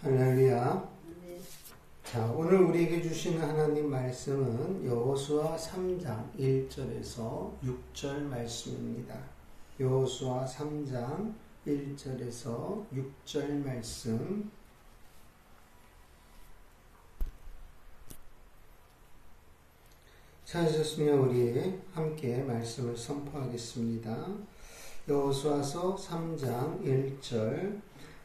할렐루야. 자, 오늘 우리에게 주시는 하나님 말씀은 여호수아 3장 1절에서 6절 말씀입니다. 여호수아 3장 1절에서 6절 말씀. 찾으셨으면 우리 함께 말씀을 선포하겠습니다. 여호수아서 3장 1절.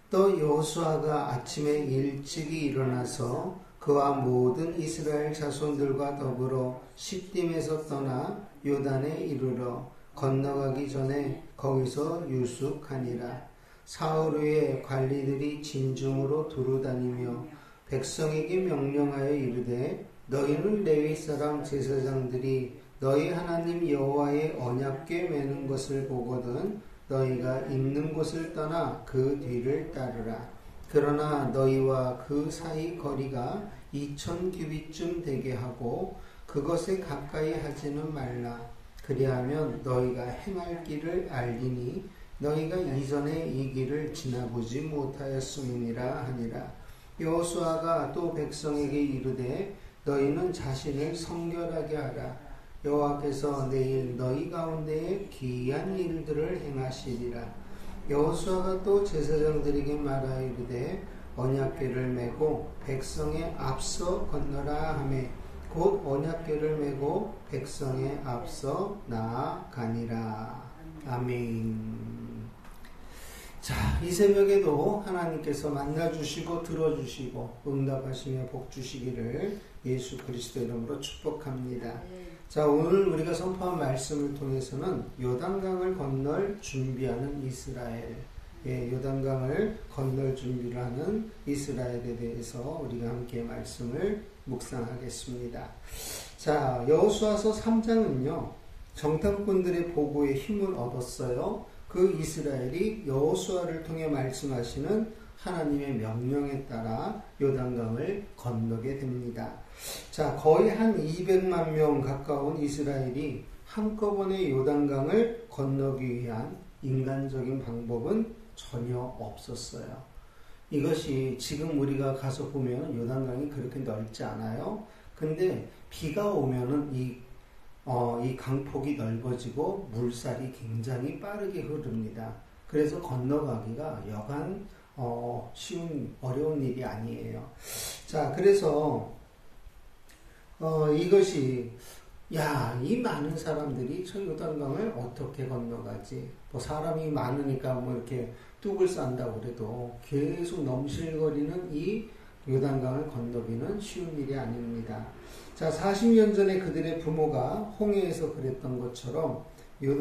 또 여호수아가 아침에 일찍이 일어나서 그와 모든 이스라엘 자손들과 더불어 시딤에서 떠나 요단에 이르러 건너가기 전에 거기서 유숙하니라. 사흘 후에 관리들이 진중으로 두루다니며 백성에게 명령하여 이르되 너희는 레위 사람 제사장들이 너희 하나님 여호와의 언약궤 매는 것을 보거든 너희가 있는 곳을 떠나 그 뒤를 따르라. 그러나 너희와 그 사이 거리가 2000규빗쯤 되게 하고 그것에 가까이 하지는 말라. 그리하면 너희가 행할 길을 알리니 너희가 이전에 이 길을 지나보지 못하였음이니라 하니라. 여호수아가 또 백성에게 이르되 너희는 자신을 성결하게 하라. 여호와께서 내일 너희 가운데에 기이한 일들을 행하시리라. 여호수아가 또 제사장들에게 말하여 이르되 언약궤를 메고 백성의 앞서 건너라 하매 곧 언약궤를 메고 백성의 앞서 나아가니라. 아멘. 자, 이 새벽에도 하나님께서 만나주시고 들어주시고 응답하시며 복주시기를 예수 그리스도 이름으로 축복합니다. 자, 오늘 우리가 선포한 말씀을 통해서는 요단강을 건널 준비하는 이스라엘, 요단강을 건널 준비를 하는 이스라엘에 대해서 우리가 함께 말씀을 묵상하겠습니다. 자, 여호수아서 3장은요 정탐꾼들의 보고에 힘을 얻었어요. 그 이스라엘이 여호수아를 통해 말씀하시는 하나님의 명령에 따라 요단강을 건너게 됩니다. 자, 거의 한 200만 명 가까운 이스라엘이 한꺼번에 요단강을 건너기 위한 인간적인 방법은 전혀 없었어요. 이것이 지금 우리가 가서 보면 요단강이 그렇게 넓지 않아요. 근데 비가 오면은 이 강폭이 넓어지고 물살이 굉장히 빠르게 흐릅니다. 그래서 건너가기가 여간 어려운 일이 아니에요. 자, 그래서 이것이 이 많은 사람들이 저 요단강을 어떻게 건너가지? 뭐 사람이 많으니까 뭐 이렇게 뚝을 싼다고 그래도 계속 넘실거리는 이 요단강을 건너기는 쉬운 일이 아닙니다. 자, 40년 전에 그들의 부모가 홍해에서 그랬던 것처럼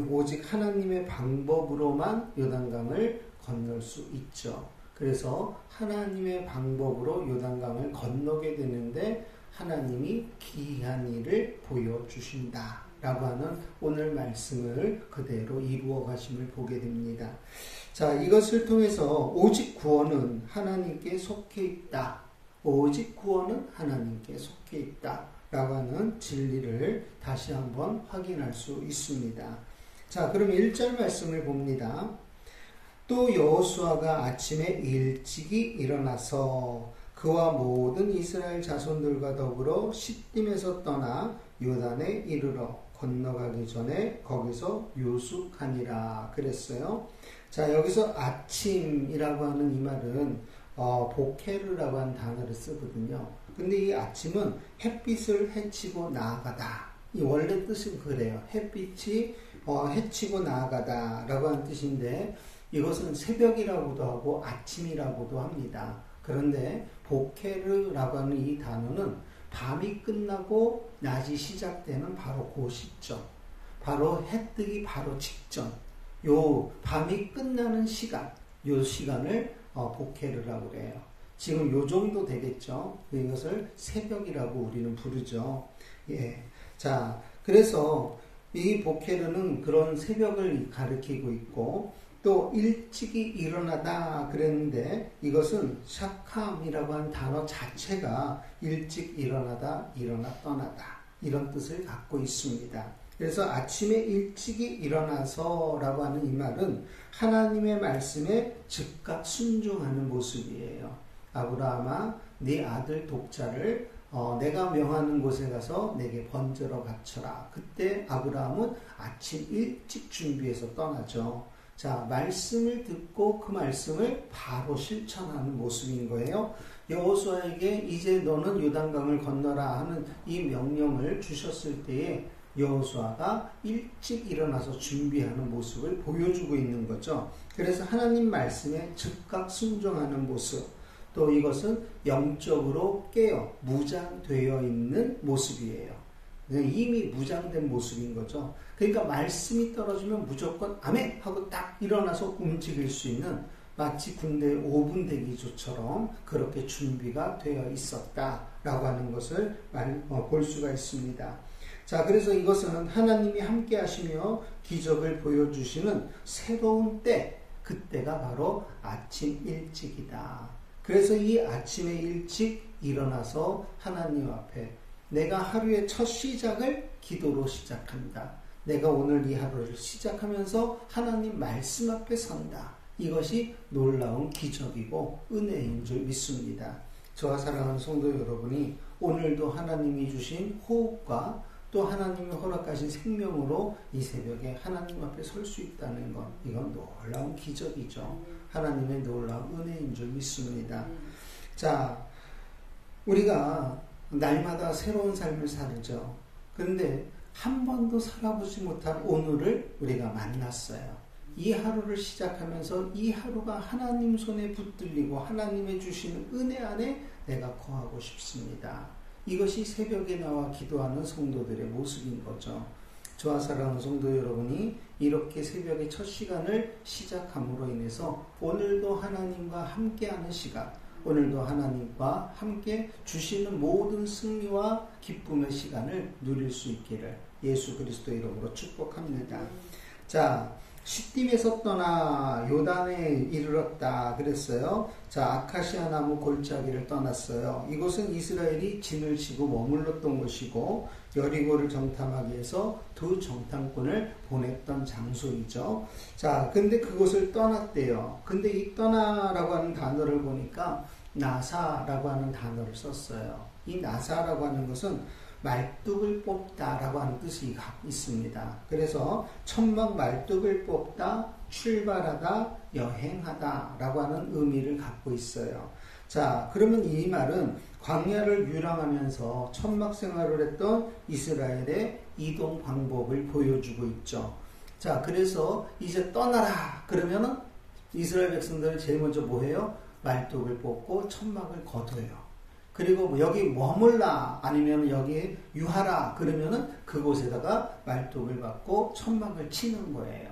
오직 하나님의 방법으로만 요단강을 건널 수 있죠. 그래서 하나님의 방법으로 요단강을 건너게 되는데 하나님이 기이한 일을 보여주신다 라고 하는 오늘 말씀을 그대로 이루어 가심을 보게 됩니다. 자, 이것을 통해서 오직 구원은 하나님께 속해 있다. 오직 구원은 하나님께 속해 있다 라고 하는 진리를 다시 한번 확인할 수 있습니다. 자, 그럼 1절 말씀을 봅니다. 또 여호수아가 아침에 일찍이 일어나서 그와 모든 이스라엘 자손들과 더불어 시딤에서 떠나 요단에 이르러 건너가기 전에 거기서 유숙하니라 그랬어요. 자, 여기서 아침이라고 하는 이 말은 보케르라고 하는 단어를 쓰거든요. 근데 이 아침은 햇빛을 헤치고 나아가다. 이 원래 뜻은 그래요. 햇빛이 헤치고 나아가다 라고 하는 뜻인데 이것은 새벽이라고도 하고 아침이라고도 합니다. 그런데 보케르라고 하는 이 단어는 밤이 끝나고 낮이 시작되는 바로 그 시점, 바로 해뜨기 바로 직전, 요 밤이 끝나는 시간, 요 시간을 보케르라고 그래요. 지금 요 정도 되겠죠. 이것을 새벽이라고 우리는 부르죠. 예. 자, 그래서 이 보케르는 그런 새벽을 가리키고 있고 또 일찍이 일어나다 그랬는데 이것은 샤캄이라고 하는 단어 자체가 일찍 일어나다, 일어나 떠나다 이런 뜻을 갖고 있습니다. 그래서 아침에 일찍이 일어나서 라고 하는 이 말은 하나님의 말씀에 즉각 순종하는 모습이에요. 아브라함아 네 아들 독자를 내가 명하는 곳에 가서 내게 번제로 바쳐라. 그때 아브라함은 아침 일찍 준비해서 떠나죠. 자, 말씀을 듣고 그 말씀을 바로 실천하는 모습인 거예요. 여호수아에게 이제 너는 요단강을 건너라 하는 이 명령을 주셨을 때에 여호수아가 일찍 일어나서 준비하는 모습을 보여주고 있는 거죠. 그래서 하나님 말씀에 즉각 순종하는 모습, 또 이것은 영적으로 깨어 무장되어 있는 모습이에요. 이미 무장된 모습인 거죠. 그러니까 말씀이 떨어지면 무조건 아멘 하고 딱 일어나서 움직일 수 있는, 마치 군대 5분 대기조처럼 그렇게 준비가 되어 있었다라고 하는 것을 볼 수가 있습니다. 자, 그래서 이것은 하나님이 함께 하시며 기적을 보여주시는 새로운 때, 그때가 바로 아침 일찍이다. 그래서 이 아침에 일찍 일어나서 하나님 앞에 내가 하루의 첫 시작을 기도로 시작한다. 내가 오늘 이 하루를 시작하면서 하나님 말씀 앞에 선다. 이것이 놀라운 기적이고 은혜인 줄 믿습니다. 저와 사랑하는 성도 여러분이 오늘도 하나님이 주신 호흡과 또 하나님이 허락하신 생명으로 이 새벽에 하나님 앞에 설 수 있다는 것, 이건 놀라운 기적이죠. 하나님의 놀라운 은혜인 줄 믿습니다. 자, 우리가 날마다 새로운 삶을 살죠. 그런데 한 번도 살아보지 못한 오늘을 우리가 만났어요. 이 하루를 시작하면서 이 하루가 하나님 손에 붙들리고 하나님의 주시는 은혜 안에 내가 거하고 싶습니다. 이것이 새벽에 나와 기도하는 성도들의 모습인 거죠. 저와 사랑하는 성도 여러분이 이렇게 새벽의 첫 시간을 시작함으로 인해서 오늘도 하나님과 함께하는 시간, 오늘도 하나님과 함께 주시는 모든 승리와 기쁨의 시간을 누릴 수 있기를 예수 그리스도 이름으로 축복합니다. 자, 시딤에서 떠나 요단에 이르렀다 그랬어요. 자, 아카시아 나무 골짜기를 떠났어요. 이곳은 이스라엘이 진을 치고 머물렀던 곳이고 여리고를 정탐하기 위해서 두 정탐꾼을 보냈던 장소이죠. 자, 근데 그곳을 떠났대요. 근데 이 떠나라고 하는 단어를 보니까 나사라고 하는 단어를 썼어요. 이 나사라고 하는 것은 말뚝을 뽑다라고 하는 뜻이 있습니다. 그래서 천막 말뚝을 뽑다, 출발하다, 여행하다라고 하는 의미를 갖고 있어요. 자, 그러면 이 말은 광야를 유랑하면서 천막 생활을 했던 이스라엘의 이동 방법을 보여주고 있죠. 자, 그래서 이제 떠나라 그러면은 이스라엘 백성들은 제일 먼저 뭐 해요? 말뚝을 뽑고 천막을 거둬요. 그리고 여기 머물라 아니면 여기 유하라 그러면은 그곳에다가 말뚝을 받고 천막을 치는 거예요.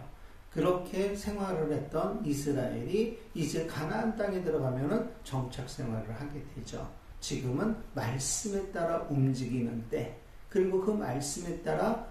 그렇게 생활을 했던 이스라엘이 이제 가나안 땅에 들어가면은 정착 생활을 하게 되죠. 지금은 말씀에 따라 움직이는 때, 그리고 그 말씀에 따라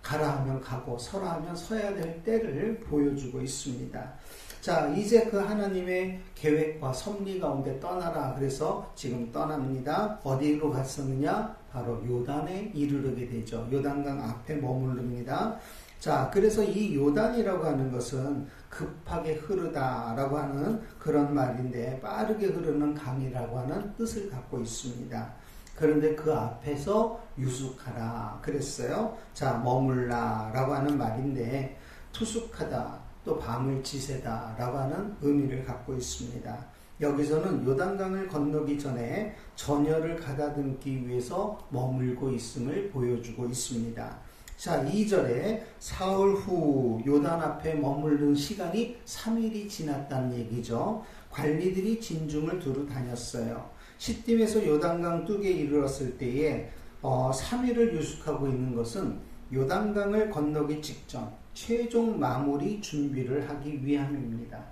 가라 하면 가고 서라 하면 서야 될 때를 보여주고 있습니다. 자, 이제 그 하나님의 계획과 섭리 가운데 떠나라. 그래서 지금 떠납니다. 어디로 갔었느냐? 바로 요단에 이르르게 되죠. 요단강 앞에 머무릅니다. 자, 그래서 이 요단이라고 하는 것은 급하게 흐르다라고 하는 그런 말인데 빠르게 흐르는 강이라고 하는 뜻을 갖고 있습니다. 그런데 그 앞에서 유숙하라 그랬어요. 자, 머물라 라고 하는 말인데 투숙하다, 또 밤을 지새다 라고 하는 의미를 갖고 있습니다. 여기서는 요단강을 건너기 전에 전열을 가다듬기 위해서 머물고 있음을 보여주고 있습니다. 자, 2절에 사흘 후 요단 앞에 머무른 시간이 3일이 지났다는 얘기죠. 관리들이 진중을 두루 다녔어요. 시딤에서 요단강 뚝에 이르렀을 때에 3일을 유숙하고 있는 것은 요단강을 건너기 직전 최종 마무리 준비를 하기 위함입니다.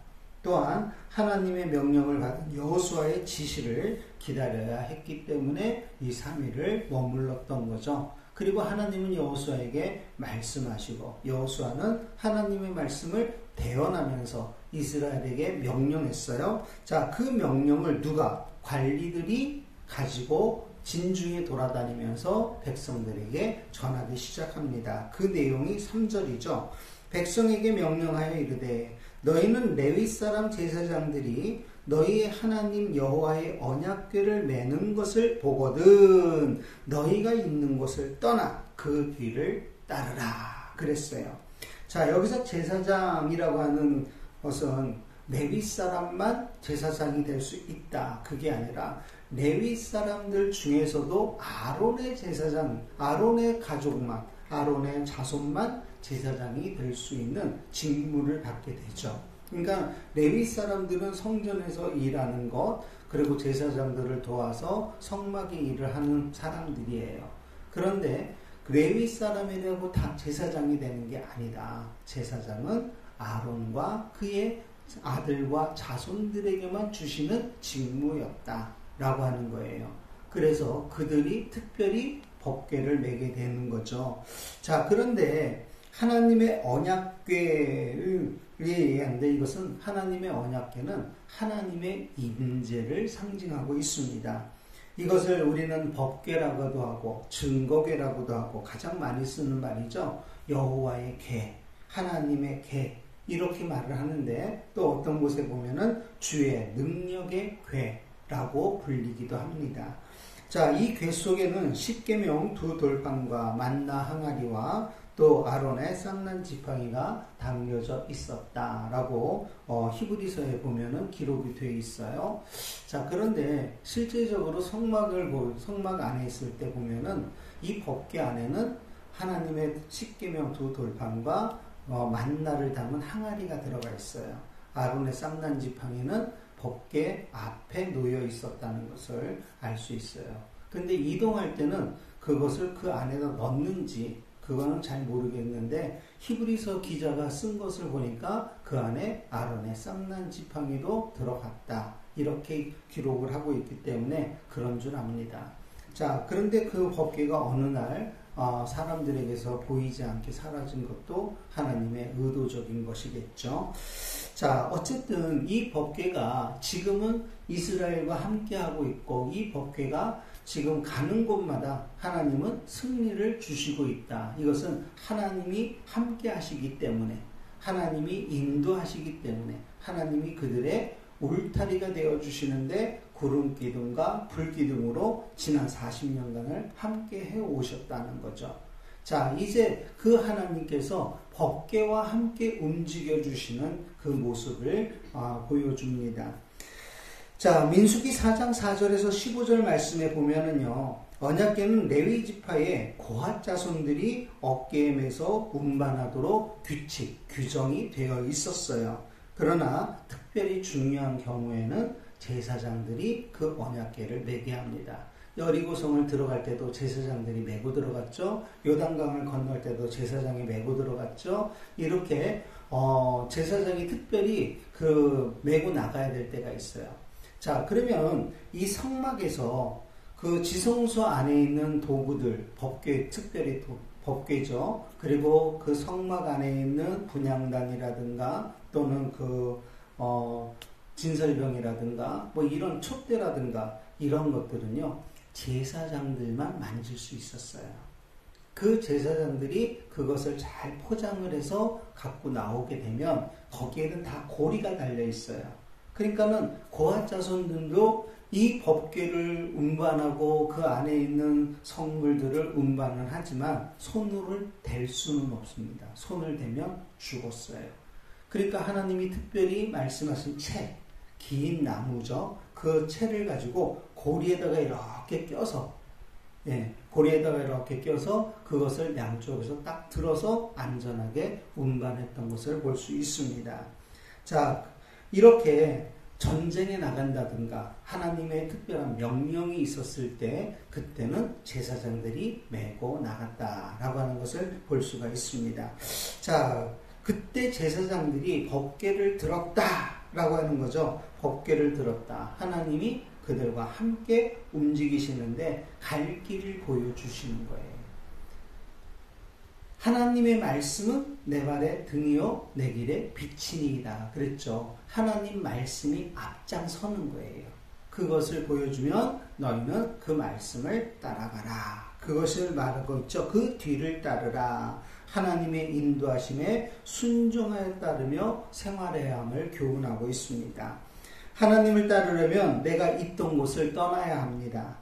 또한 하나님의 명령을 받은 여호수아의 지시를 기다려야 했기 때문에 이 3일을 머물렀던 거죠. 그리고 하나님은 여호수아에게 말씀하시고 여호수아는 하나님의 말씀을 대언하면서 이스라엘에게 명령했어요. 자, 그 명령을 누가? 관리들이 가지고 진중에 돌아다니면서 백성들에게 전하기 시작합니다. 그 내용이 3절이죠. 백성에게 명령하여 이르되 너희는 레위 사람 제사장들이 너희의 하나님 여호와의 언약궤를 매는 것을 보거든 너희가 있는 곳을 떠나 그 뒤를 따르라 그랬어요. 자, 여기서 제사장이라고 하는 것은 레위 사람만 제사장이 될 수 있다, 그게 아니라 레위 사람들 중에서도 아론의 제사장, 아론의 가족만, 아론의 자손만 제사장이 될 수 있는 직무를 받게 되죠. 그러니까 레위 사람들은 성전에서 일하는 것, 그리고 제사장들을 도와서 성막의 일을 하는 사람들이에요. 그런데 레위 사람이라고 다 제사장이 되는 게 아니다. 제사장은 아론과 그의 아들과 자손들에게만 주시는 직무였다라고 하는 거예요. 그래서 그들이 특별히 법궤를 매게 되는 거죠. 자, 그런데 하나님의 언약궤를 얘기하는데 이것은 하나님의 언약궤는 하나님의 임재를 상징하고 있습니다. 이것을 우리는 법궤라고도 하고 증거궤라고도 하고 가장 많이 쓰는 말이죠. 여호와의 궤, 하나님의 궤 이렇게 말을 하는데 또 어떤 곳에 보면은 주의 능력의 궤라고 불리기도 합니다. 자, 이 궤 속에는 십계명 두 돌판과 만나 항아리와 또 아론의 쌍난 지팡이가 담겨져 있었다라고 히브리서에 보면은 기록이 되어 있어요. 자, 그런데 실제적으로 성막 안에 있을 때 보면은 이 법궤 안에는 하나님의 십계명 두 돌판과 만나를 담은 항아리가 들어가 있어요. 아론의 쌍난 지팡이는 법궤 앞에 놓여 있었다는 것을 알 수 있어요. 근데 이동할 때는 그것을 그 안에다 넣는지 그거는 잘 모르겠는데 히브리서 기자가 쓴 것을 보니까 그 안에 아론의 쌍난 지팡이도 들어갔다 이렇게 기록을 하고 있기 때문에 그런 줄 압니다. 자, 그런데 그 법궤가 어느 날 사람들에게서 보이지 않게 사라진 것도 하나님의 의도적인 것이겠죠. 자, 어쨌든 이 법궤가 지금은 이스라엘과 함께하고 있고 이 법궤가 지금 가는 곳마다 하나님은 승리를 주시고 있다. 이것은 하나님이 함께 하시기 때문에, 하나님이 인도하시기 때문에, 하나님이 그들의 울타리가 되어주시는데 구름기둥과 불기둥으로 지난 40년간을 함께 해오셨다는 거죠. 자, 이제 그 하나님께서 법궤와 함께 움직여주시는 그 모습을 보여줍니다. 자, 민수기 4장 4절에서 15절 말씀에 보면은요, 언약궤는 레위 지파의 고핫 자손들이 어깨에 매서 운반하도록 규정이 되어 있었어요. 그러나 특별히 중요한 경우에는 제사장들이 그 언약궤를 매게 합니다. 여리고성을 들어갈 때도 제사장들이 메고 들어갔죠. 요단강을 건널 때도 제사장이 메고 들어갔죠. 이렇게 제사장이 특별히 메고 나가야 될 때가 있어요. 자, 그러면 이 성막에서 그 지성소 안에 있는 도구들, 법궤, 특별히 법궤죠. 그리고 그 성막 안에 있는 분향단이라든가 또는 진설병이라든가 뭐 이런 촛대라든가 이런 것들은요, 제사장들만 만질 수 있었어요. 그 제사장들이 그것을 잘 포장을 해서 갖고 나오게 되면 거기에는 다 고리가 달려 있어요. 그러니까는 고핫 자손들도 이 법궤를 운반하고 그 안에 있는 성물들을 운반을 하지만 손을 댈 수는 없습니다. 손을 대면 죽었어요. 그러니까 하나님이 특별히 말씀하신 채, 긴 나무죠. 그 채를 가지고 고리에다가 이렇게 껴서, 고리에다가 이렇게 껴서 그것을 양쪽에서 딱 들어서 안전하게 운반했던 것을 볼 수 있습니다. 자, 이렇게 전쟁에 나간다든가 하나님의 특별한 명령이 있었을 때 그때는 제사장들이 메고 나갔다라고 하는 것을 볼 수가 있습니다. 자, 그때 제사장들이 법궤를 들었다라고 하는 거죠. 법궤를 들었다. 하나님이 그들과 함께 움직이시는데 갈 길을 보여주시는 거예요. 하나님의 말씀은 내 발의 등이요 내 길의 빛이니이다 그랬죠. 하나님 말씀이 앞장서는 거예요. 그것을 보여주면 너희는 그 말씀을 따라가라. 그것을 말하고 있죠. 그 뒤를 따르라. 하나님의 인도하심에 순종하여 따르며 생활해야 함을 교훈하고 있습니다. 하나님을 따르려면 내가 있던 곳을 떠나야 합니다.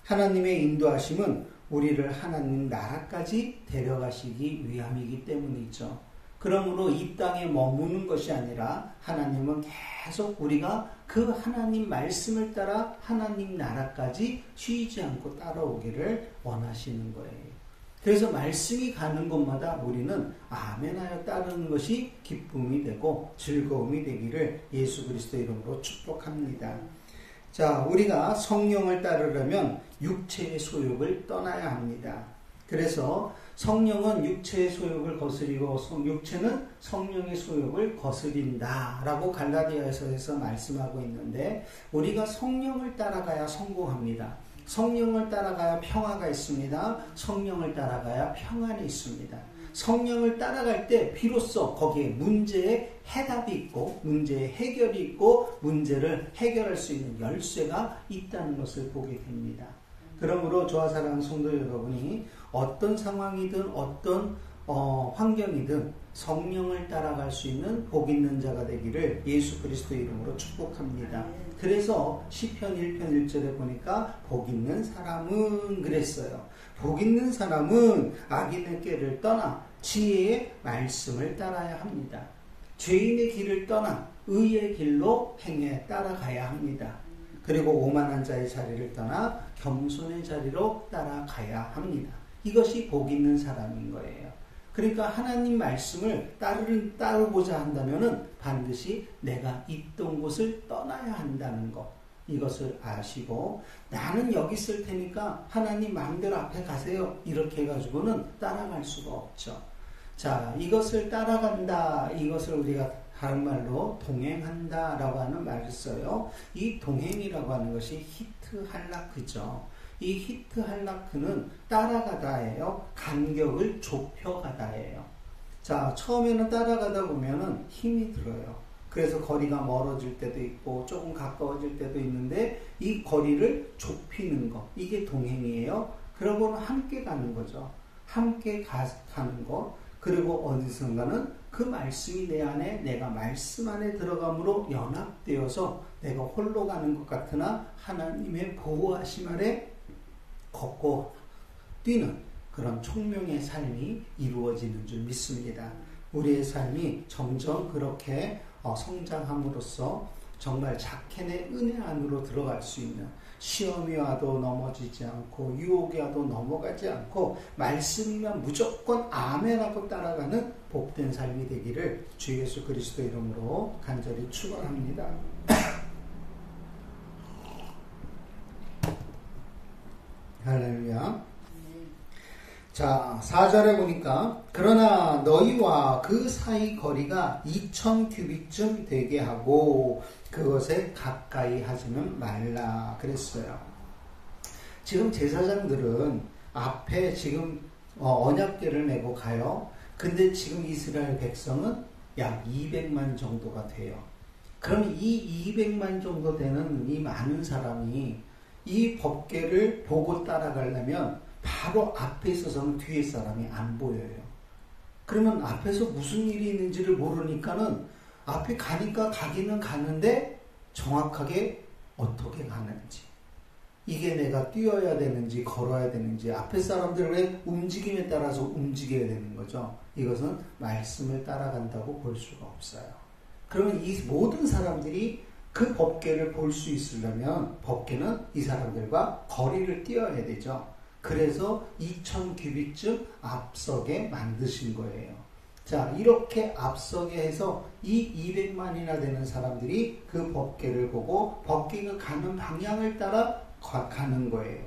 하나님의 인도하심은 우리를 하나님 나라까지 데려가시기 위함이기 때문이죠. 그러므로 이 땅에 머무는 것이 아니라 하나님은 계속 우리가 그 하나님 말씀을 따라 하나님 나라까지 쉬지 않고 따라오기를 원하시는 거예요. 그래서 말씀이 가는 곳마다 우리는 아멘하여 따르는 것이 기쁨이 되고 즐거움이 되기를 예수 그리스도 이름으로 축복합니다. 자, 우리가 성령을 따르려면 육체의 소욕을 떠나야 합니다. 그래서 성령은 육체의 소욕을 거스리고 육체는 성령의 소욕을 거스린다 라고 갈라디아서에서 말씀하고 있는데, 우리가 성령을 따라가야 성공합니다. 성령을 따라가야 평화가 있습니다. 성령을 따라가야 평안이 있습니다. 성령을 따라갈 때 비로소 거기에 문제에 해답이 있고 문제에 해결이 있고 문제를 해결할 수 있는 열쇠가 있다는 것을 보게 됩니다. 그러므로 저와 사랑하는 성도 여러분이 어떤 상황이든 어떤 환경이든 성령을 따라갈 수 있는 복 있는 자가 되기를 예수 그리스도 이름으로 축복합니다. 그래서 시편 1편 1절에 보니까 복 있는 사람은 그랬어요. 복 있는 사람은 악인의 길을 떠나 지혜의 말씀을 따라야 합니다. 죄인의 길을 떠나 의의 길로 행해 따라가야 합니다. 그리고 오만한 자의 자리를 떠나 겸손의 자리로 따라가야 합니다. 이것이 복 있는 사람인 거예요. 그러니까 하나님 말씀을 따르고자 한다면은 반드시 내가 있던 곳을 떠나야 한다는 것, 이것을 아시고, 나는 여기 있을 테니까 하나님 마음대로 앞에 가세요 이렇게 해가지고는 따라갈 수가 없죠. 자, 이것을 따라간다, 이것을 우리가 다른 말로 동행한다 라고 하는 말을 써요. 이 동행이라고 하는 것이 히트 할라크죠. 이 히트 할라크는 따라가다예요. 간격을 좁혀가다예요. 자, 처음에는 따라가다 보면은 힘이 들어요. 그래서 거리가 멀어질 때도 있고 조금 가까워질 때도 있는데, 이 거리를 좁히는 것, 이게 동행이에요. 그러고는 함께 가는 거죠. 함께 가는 것. 그리고 어디선가는 그 말씀이 내 안에, 내가 말씀 안에 들어감으로 연합되어서 내가 홀로 가는 것 같으나 하나님의 보호하심 아래 걷고 뛰는 그런 총명의 삶이 이루어지는 줄 믿습니다. 우리의 삶이 점점 그렇게 성장함으로써 정말 자켓의 은혜 안으로 들어갈 수 있는, 시험이 와도 넘어지지 않고 유혹이 와도 넘어가지 않고 말씀이면 무조건 아멘하고 따라가는 복된 삶이 되기를 주 예수 그리스도 이름으로 간절히 축원합니다. 할렐루야. 자, 4절에 보니까 그러나 너희와 그 사이 거리가 2000규빗쯤 되게 하고 그것에 가까이 하지는 말라 그랬어요. 지금 제사장들은 앞에 지금 언약궤를 메고 가요. 근데 지금 이스라엘 백성은 약 200만 정도가 돼요. 그럼 이 200만 정도 되는 이 많은 사람이 이 법궤를 보고 따라가려면 바로 앞에 있어서는 뒤에 사람이 안 보여요. 그러면 앞에서 무슨 일이 있는지를 모르니까는 앞에 가니까 가기는 가는데 정확하게 어떻게 가는지, 이게 내가 뛰어야 되는지 걸어야 되는지, 앞에 사람들의 움직임에 따라서 움직여야 되는 거죠. 이것은 말씀을 따라간다고 볼 수가 없어요. 그러면 이 모든 사람들이 그 법궤를 볼 수 있으려면 법궤는 이 사람들과 거리를 뛰어야 되죠. 그래서 2000규빗쯤 앞서게 만드신 거예요. 자, 이렇게 앞서게 해서 이 200만이나 되는 사람들이 그 법궤를 보고 법궤가 가는 방향을 따라 가는 거예요.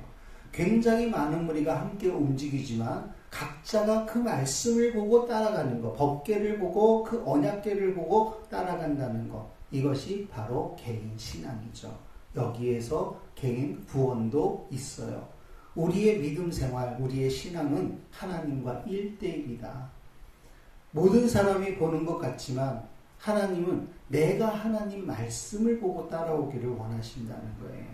굉장히 많은 무리가 함께 움직이지만 각자가 그 말씀을 보고 따라가는 것, 법궤를 보고 그 언약궤를 보고 따라간다는 것, 이것이 바로 개인 신앙이죠. 여기에서 개인 구원도 있어요. 우리의 믿음 생활, 우리의 신앙은 하나님과 1대1이다. 모든 사람이 보는 것 같지만 하나님은 내가 하나님 말씀을 보고 따라오기를 원하신다는 거예요.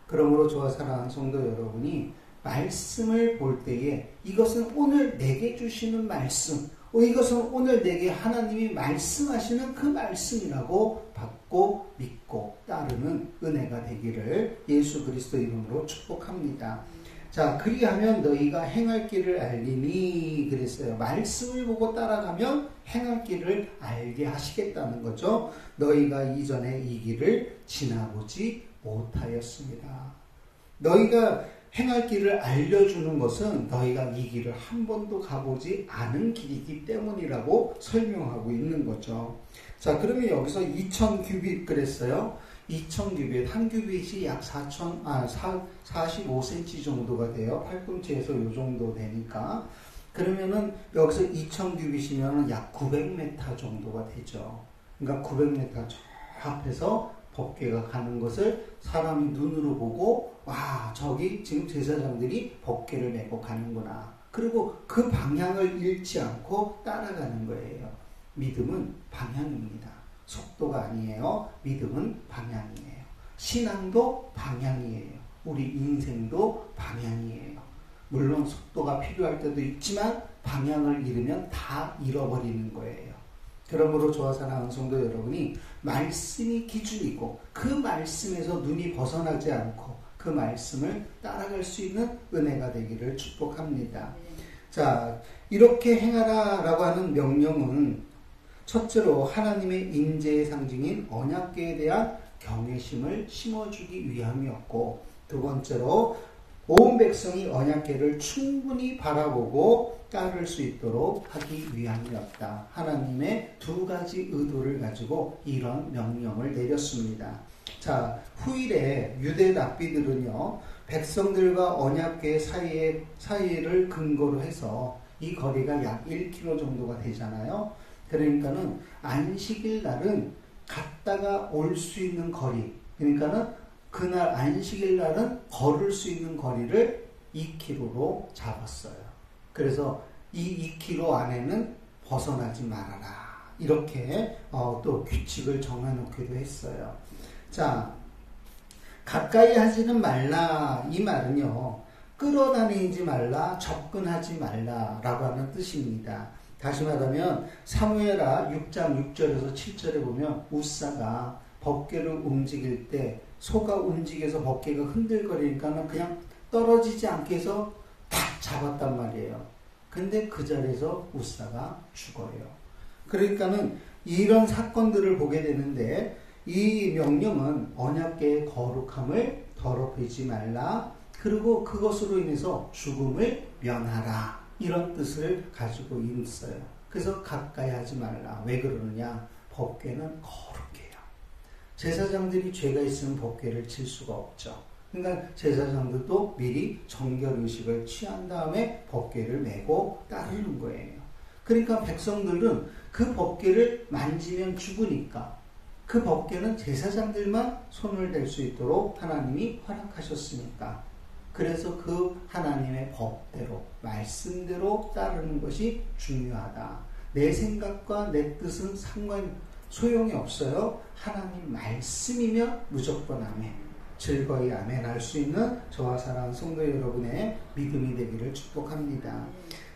그러므로 저와 사랑하는 성도 여러분이 말씀을 볼 때에 이것은 오늘 내게 주시는 말씀, 이것은 오늘 내게 하나님이 말씀하시는 그 말씀이라고 받고 믿고 따르는 은혜가 되기를 예수 그리스도 이름으로 축복합니다. 자, 그리하면 너희가 행할 길을 알리니 그랬어요. 말씀을 보고 따라가면 행할 길을 알게 하시겠다는 거죠. 너희가 이전에 이 길을 지나보지 못하였습니다. 너희가 행할 길을 알려주는 것은 너희가 이 길을 한 번도 가보지 않은 길이기 때문이라고 설명하고 있는 거죠. 자, 그러면 여기서 2000규빗 그랬어요. 2000규빗, 한 규빗이 약 45cm 정도가 돼요. 팔꿈치에서 요 정도 되니까. 그러면은 여기서 2000규빗이면 약 900m 정도가 되죠. 그러니까 900m 저 앞에서 법궤가 가는 것을 사람이 눈으로 보고 와, 저기 지금 제사장들이 법궤를 메고 가는구나. 그리고 그 방향을 잃지 않고 따라가는 거예요. 믿음은 방향입니다. 속도가 아니에요. 믿음은 방향이에요. 신앙도 방향이에요. 우리 인생도 방향이에요. 물론 속도가 필요할 때도 있지만 방향을 잃으면 다 잃어버리는 거예요. 그러므로 저와 사랑하는 성도 여러분이 말씀이 기준이고 그 말씀에서 눈이 벗어나지 않고 그 말씀을 따라갈 수 있는 은혜가 되기를 축복합니다. 자, 이렇게 행하라라고 하는 명령은 첫째로 하나님의 임재의 상징인 언약궤에 대한 경외심을 심어주기 위함이었고, 두 번째로 온 백성이 언약궤를 충분히 바라보고 따를 수 있도록 하기 위함이었다. 하나님의 두 가지 의도를 가지고 이런 명령을 내렸습니다. 자, 후일에 유대 랍비들은요, 백성들과 언약궤 사이를 근거로 해서 이 거리가 약 1km 정도가 되잖아요. 그러니까는 안식일 날은 갔다가 올 수 있는 거리, 그러니까는 그날 안식일 날은 걸을 수 있는 거리를 2km로 잡았어요. 그래서 이 2km 안에는 벗어나지 말아라. 이렇게 또 규칙을 정해놓기도 했어요. 자, 가까이 하지는 말라. 이 말은요, 끌어다니지 말라, 접근하지 말라라고 하는 뜻입니다. 다시 말하면 사무엘하 6장 6절에서 7절에 보면 우사가 법궤를 움직일 때 소가 움직여서 법궤가 흔들거리니까 그냥 떨어지지 않게 해서 탁 잡았단 말이에요. 근데 그 자리에서 우사가 죽어요. 그러니까는 이런 사건들을 보게 되는데 이 명령은 언약궤의 거룩함을 더럽히지 말라. 그리고 그것으로 인해서 죽음을 면하라. 이런 뜻을 가지고 있어요. 그래서 가까이 하지 말라. 왜 그러느냐? 법궤는 거룩해요. 제사장들이 죄가 있으면 법궤를 칠 수가 없죠. 그러니까 제사장들도 미리 정결의식을 취한 다음에 법궤를 메고 따르는 거예요. 그러니까 백성들은 그 법궤를 만지면 죽으니까 그 법궤는 제사장들만 손을 댈 수 있도록 하나님이 허락하셨으니까, 그래서 그 하나님의 법대로 말씀대로 따르는 것이 중요하다. 내 생각과 내 뜻은 소용이 없어요. 하나님 말씀이면 무조건 아멘, 즐거이 아멘 할 수 있는 저와 사랑하는 성도 여러분의 믿음이 되기를 축복합니다.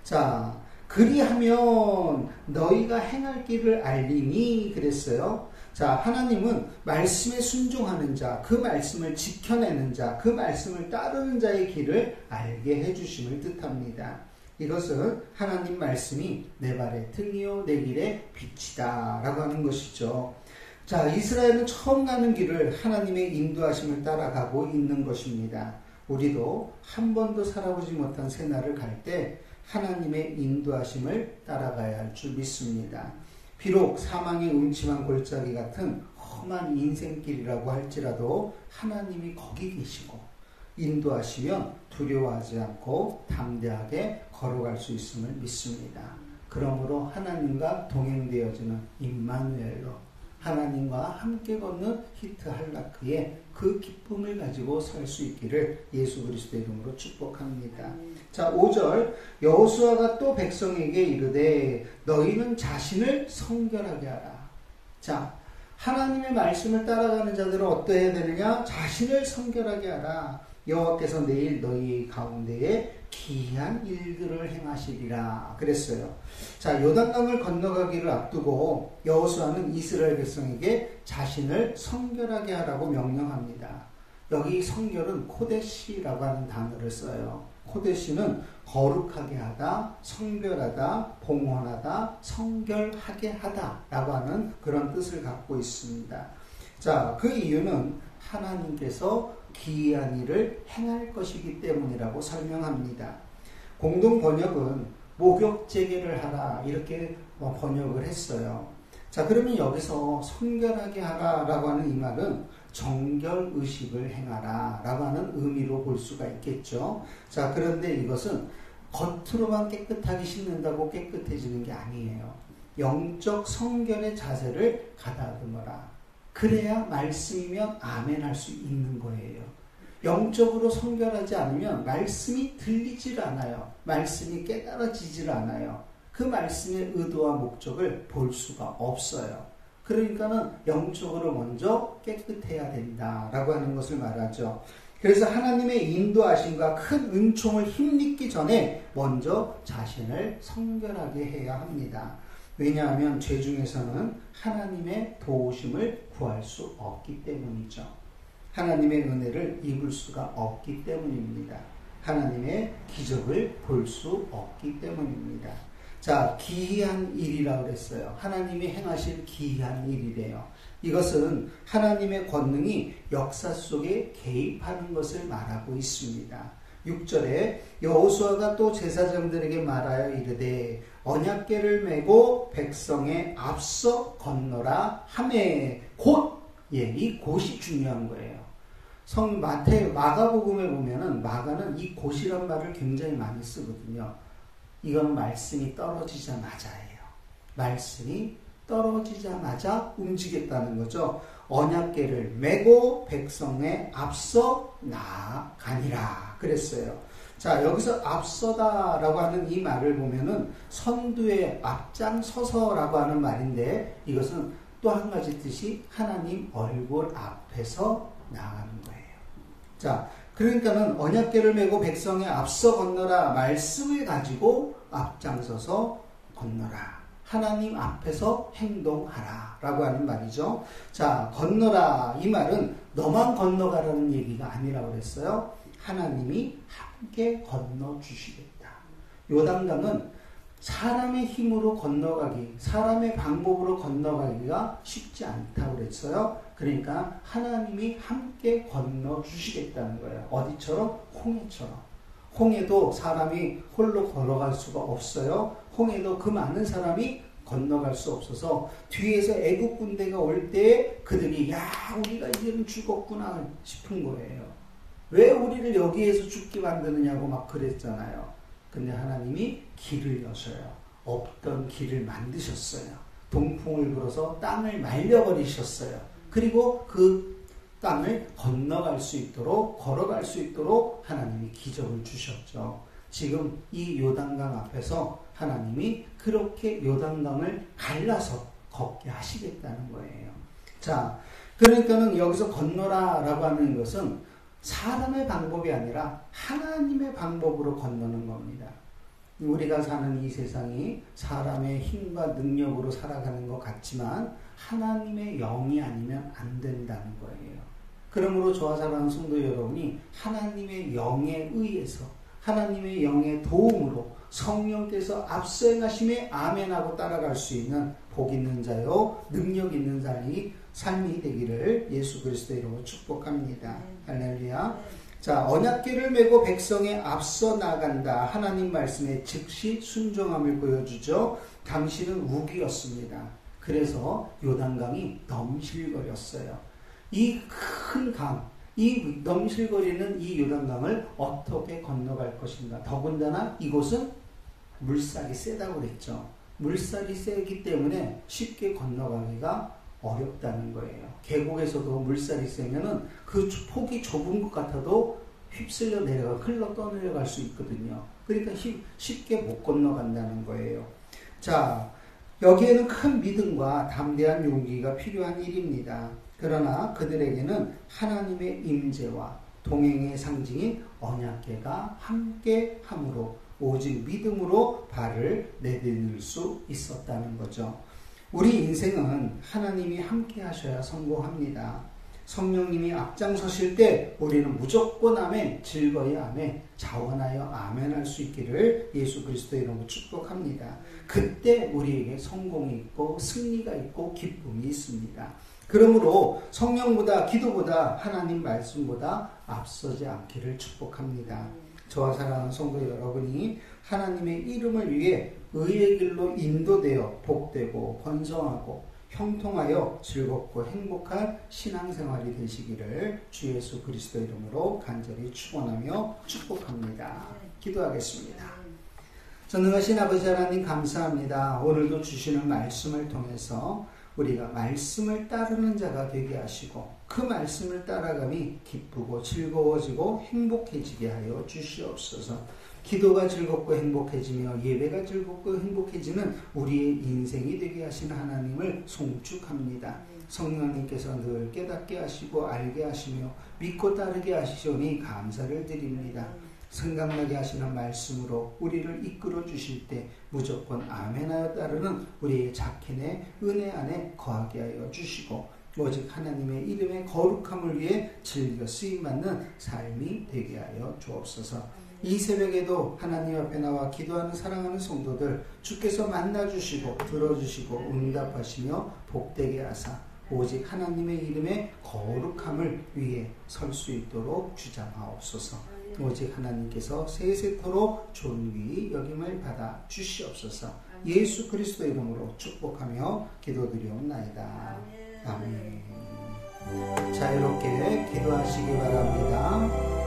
자, 그리하면 너희가 행할 길을 알리니 그랬어요. 자, 하나님은 말씀에 순종하는 자, 그 말씀을 지켜내는 자, 그 말씀을 따르는 자의 길을 알게 해주심을 뜻합니다. 이것은 하나님 말씀이 내 발의 등이요 내 길의 빛이다 라고 하는 것이죠. 자, 이스라엘은 처음 가는 길을 하나님의 인도하심을 따라가고 있는 것입니다. 우리도 한 번도 살아보지 못한 새날을 갈 때 하나님의 인도하심을 따라가야 할 줄 믿습니다. 비록 사망의 음침한 골짜기 같은 험한 인생길이라고 할지라도 하나님이 거기 계시고 인도하시면 두려워하지 않고 담대하게 걸어갈 수 있음을 믿습니다. 그러므로 하나님과 동행되어지는 임마누엘로 하나님과 함께 걷는 히트 할라크의 그 기쁨을 가지고 살 수 있기를 예수 그리스도의 이름으로 축복합니다. 자, 5절 여호수아가 또 백성에게 이르되 너희는 자신을 성결하게 하라. 자, 하나님의 말씀을 따라가는 자들은 어떠해야 되느냐? 자신을 성결하게 하라. 여호와께서 내일 너희 가운데에 기이한 일들을 행하시리라 그랬어요. 자, 요단강을 건너가기를 앞두고 여호수아는 이스라엘 백성에게 자신을 성결하게 하라고 명령합니다. 여기 성결은 코데시라고 하는 단어를 써요. 코데시는 거룩하게 하다, 성별하다, 봉헌하다, 성결하게 하다 라고 하는 그런 뜻을 갖고 있습니다. 자, 그 이유는 하나님께서 기이한 일을 행할 것이기 때문이라고 설명합니다. 공동 번역은 목욕제계를 하라 이렇게 번역을 했어요. 자, 그러면 여기서 성결하게 하라라고 하는 이 말은 정결의식을 행하라 라고 하는 의미로 볼 수가 있겠죠. 자, 그런데 이것은 겉으로만 깨끗하게 씻는다고 깨끗해지는 게 아니에요. 영적 성결의 자세를 가다듬어라. 그래야 말씀이면 아멘 할 수 있는 거예요. 영적으로 성결하지 않으면 말씀이 들리질 않아요. 말씀이 깨달아지질 않아요. 그 말씀의 의도와 목적을 볼 수가 없어요. 그러니까는 영적으로 먼저 깨끗해야 된다라고 하는 것을 말하죠. 그래서 하나님의 인도하심과 큰 은총을 힘입기 전에 먼저 자신을 성결하게 해야 합니다. 왜냐하면 죄 중에서는 하나님의 도우심을 구할 수 없기 때문이죠. 하나님의 은혜를 입을 수가 없기 때문입니다. 하나님의 기적을 볼 수 없기 때문입니다. 자, 기이한 일이라고 그랬어요. 하나님이 행하실 기이한 일이래요. 이것은 하나님의 권능이 역사 속에 개입하는 것을 말하고 있습니다. 6절에 여호수아가 또 제사장들에게 말하여 이르되 언약궤를 메고 백성의 앞서 건너라 하매 곧, 이 곧이 중요한 거예요. 마가복음에 보면은 마가는 이 곧이란 말을 굉장히 많이 쓰거든요. 이건 말씀이 떨어지자마자예요. 말씀이 떨어지자마자 움직였다는 거죠. 언약궤를 메고 백성의 앞서 나아가니라 그랬어요. 자, 여기서 앞서다라고 하는 이 말을 보면은 선두에 앞장서서라고 하는 말인데 이것은 또 한 가지 뜻이 하나님 얼굴 앞에서 나아가는 거예요. 자, 그러니까는 언약궤를 메고 백성의 앞서 건너라 말씀을 가지고 앞장서서 건너라. 하나님 앞에서 행동하라 라고 하는 말이죠. 자, 건너라 이 말은 너만 건너가라는 얘기가 아니라고 그랬어요. 하나님이 함께 건너주시겠다. 요단강은 사람의 힘으로 건너가기, 사람의 방법으로 건너가기가 쉽지 않다고 그랬어요. 그러니까 하나님이 함께 건너주시겠다는 거예요. 어디처럼? 홍해처럼. 홍해도 사람이 홀로 걸어갈 수가 없어요. 홍해도 그 많은 사람이 건너갈 수 없어서 뒤에서 애국 군대가 올 때 그들이 우리가 이제는 죽었구나 싶은 거예요. 왜 우리를 여기에서 죽게 만드느냐고 막 그랬잖아요. 근데 하나님이 길을 여셔요. 없던 길을 만드셨어요. 동풍을 불어서 땅을 말려버리셨어요. 그리고 그 땅을 건너갈 수 있도록, 걸어갈 수 있도록 하나님이 기적을 주셨죠. 지금 이 요단강 앞에서 하나님이 그렇게 요단강을 갈라서 걷게 하시겠다는 거예요. 자, 그러니까는 여기서 건너라 라고 하는 것은 사람의 방법이 아니라 하나님의 방법으로 건너는 겁니다. 우리가 사는 이 세상이 사람의 힘과 능력으로 살아가는 것 같지만 하나님의 영이 아니면 안 된다는 거예요. 그러므로 저와 사랑하는 성도 여러분이 하나님의 영에 의해서 하나님의 영의 도움으로 성령께서 앞서 행하심에 아멘하고 따라갈 수 있는 복 있는 자요 능력 있는 삶이 되기를 예수 그리스도의 이름으로 축복합니다. 할렐루야. 자, 언약궤를 메고 백성에 앞서 나간다. 하나님 말씀에 즉시 순종함을 보여주죠. 당신은 우기였습니다. 그래서 요단강이 넘실거렸어요. 이 큰 강, 이 넘실거리는 이 요단강을 어떻게 건너갈 것인가. 더군다나 이곳은 물살이 세다고 그랬죠. 물살이 세기 때문에 쉽게 건너가기가 어렵다는 거예요. 계곡에서도 물살이 세면은 그 폭이 좁은 것 같아도 휩쓸려 흘러 떠내려갈 수 있거든요. 그러니까 쉽게 못 건너간다는 거예요. 자, 여기에는 큰 믿음과 담대한 용기가 필요한 일입니다. 그러나 그들에게는 하나님의 임재와 동행의 상징인 언약궤가 함께 함으로 오직 믿음으로 발을 내디딜 수 있었다는 거죠. 우리 인생은 하나님이 함께 하셔야 성공합니다. 성령님이 앞장서실 때 우리는 무조건 아멘, 즐거이 아멘, 자원하여 아멘 할 수 있기를 예수 그리스도의 이름으로 축복합니다. 그때 우리에게 성공이 있고 승리가 있고 기쁨이 있습니다. 그러므로 성령보다 기도보다 하나님 말씀보다 앞서지 않기를 축복합니다. 저와 사랑하는 성도 여러분이 하나님의 이름을 위해 의의 길로 인도되어 복되고 번성하고 형통하여 즐겁고 행복한 신앙생활이 되시기를 주 예수 그리스도 이름으로 간절히 축원하며 축복합니다. 기도하겠습니다. 전능하신 아버지 하나님 감사합니다. 오늘도 주시는 말씀을 통해서 우리가 말씀을 따르는 자가 되게 하시고 그 말씀을 따라감이 기쁘고 즐거워지고 행복해지게 하여 주시옵소서. 기도가 즐겁고 행복해지며 예배가 즐겁고 행복해지는 우리의 인생이 되게 하시는 하나님을 송축합니다. 성령님께서 늘 깨닫게 하시고 알게 하시며 믿고 따르게 하시오니 감사를 드립니다. 생각나게 하시는 말씀으로 우리를 이끌어 주실 때 무조건 아멘하여 따르는 우리의 자켓의 은혜 안에 거하게 하여 주시고 오직 하나님의 이름의 거룩함을 위해 즐겨 쓰임받는 삶이 되게 하여 주옵소서. 이 새벽에도 하나님 앞에 나와 기도하는 사랑하는 성도들 주께서 만나주시고 들어주시고 응답하시며 복되게 하사 오직 하나님의 이름의 거룩함을 위해 설 수 있도록 주장하옵소서. 오직 하나님께서 세세토록 존귀 여김을 받아 주시옵소서. 예수 그리스도 이름으로 축복하며 기도드리옵나이다. 아멘. 자유롭게 기도하시기 바랍니다.